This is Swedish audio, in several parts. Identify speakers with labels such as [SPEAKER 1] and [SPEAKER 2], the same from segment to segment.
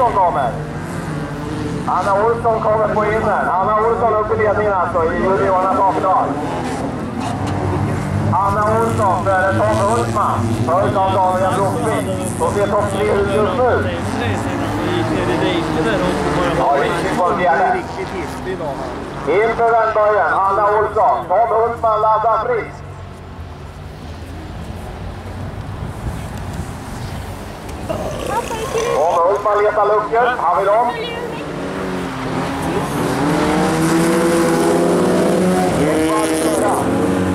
[SPEAKER 1] Olsson kommer. Anna Olsson kommer på innan. Anna Olsson upp i ledningen alltså i juniorernas A-final. Anna Olsson före Tom Hultman. Följt av Daniel Blomqvist. De ser topp 3 ut just nu. Ja, riktigt på fjärde. Inför vändböjen, Anna Olsson. Tom Hultman laddar fritt. Tom Hultman letar luckor. Han vill om.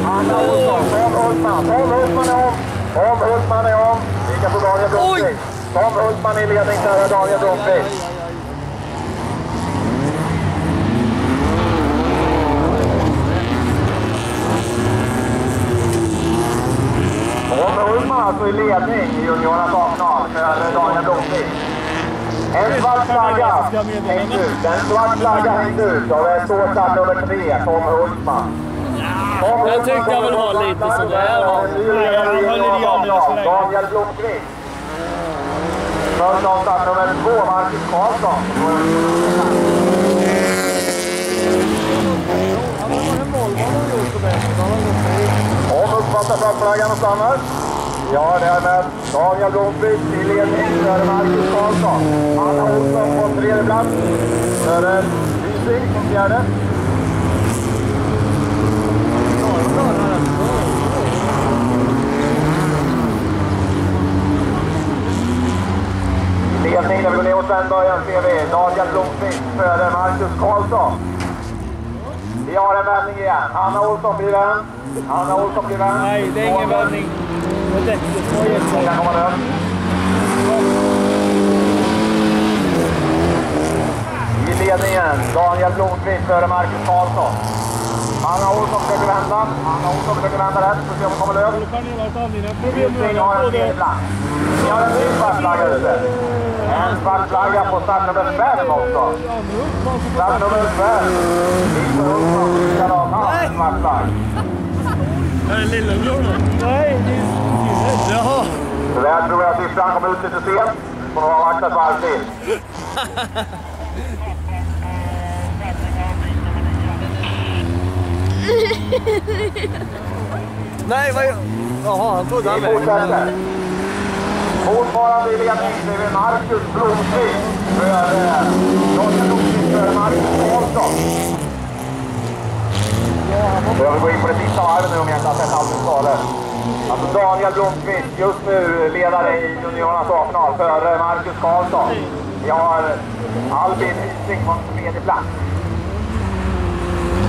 [SPEAKER 1] Anna Olsson, Tom Hultman. Tom Hultman är om. Tom Hultman är om. Lika på Daniel Blomqvist. Tom Hultman i ledning där Daniel Blomqvist. Tom Hultman alltså i ledning i juniorernas A-final för Daniel Blomqvist. En svart flagga hängt ut. En svart flagga hängt ut. Och det står start nummer 3, Tom Hultman.
[SPEAKER 2] Jag tycker jag vill ha lite sådär.
[SPEAKER 1] Daniel Blomqvist. Först av start nummer 2, Marcus Karlsson. Om uppfattar flaggflaggan och stannar. Ja, därmed Daniel Blomqvist i ledning för Marcus Karlsson. Anna Olsson på tredje plats. Före Lysing som fjärde. Ledning där vi går ner mot vändböjen ser vi Daniel Blomqvist före Marcus Karlsson. Vi har en vändning igen. Anna Olsson blir vän. Anna Olsson blir vän.
[SPEAKER 2] Nej, det är ingen vändning. Det är jättesvårt.
[SPEAKER 1] Kan komma nu. I ledningen Daniel Blomqvist före Marcus Karlsson. Anna Olsson försöker vända. Anna Olsson försöker vända rätt. Så se om hon kommer lös. Lysing har en tredje plats. Vi har en ny svart flagga ute. En svart flagga på start nummer 5 också. Start nummer 5. Lysing Olsson skickar av en svart flagg.
[SPEAKER 2] Är det lillebror då? Nej, det är jaha.
[SPEAKER 1] Så där tror jag att siffran kommer ut lite sent. Får nog avvakta ett varv till.
[SPEAKER 2] Nej, vad... Jaha, han tog den.
[SPEAKER 1] Vi fortsätter. Fortfarande i ledning ser vi Marcus Blomqvist för Marcus Karlsson. Jag vill gå in på det sista varvet nu om jag inte har sett allt som skador. Alltså Daniel Blomqvist just nu ledare i juniorernas A-final för Marcus Karlsson. Vi har Albin Hysing på tredje plats.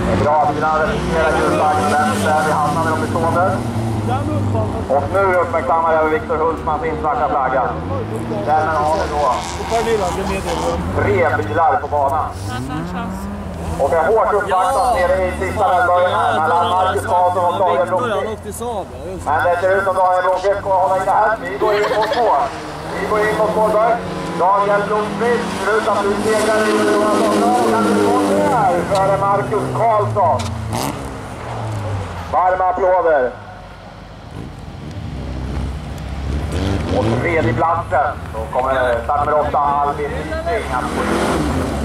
[SPEAKER 1] Det är bra att vi representerar ljusvagnen där vi hamnar med de bestående. Och nu uppmärksammar jag Viktor Hultmans insvarta flagga. Därmed har vi då 3 bilar på banan. Och en hårt uppvaktat nere i sista vändböjen här mellan Marcus Karlsson och Daniel Blomqvist. Men det ser ut som Daniel Blomqvist kommer hålla in det här. Vi går in mot mål. Vi går in mot målberg. Daniel Blomqvist ser ut att bli segrare i juniorernas A-final. Kan du få det här före Marcus Karlsson? Varma applåder. Och tredje platsen så kommer start nummer 8 Albin Hysing att gå in.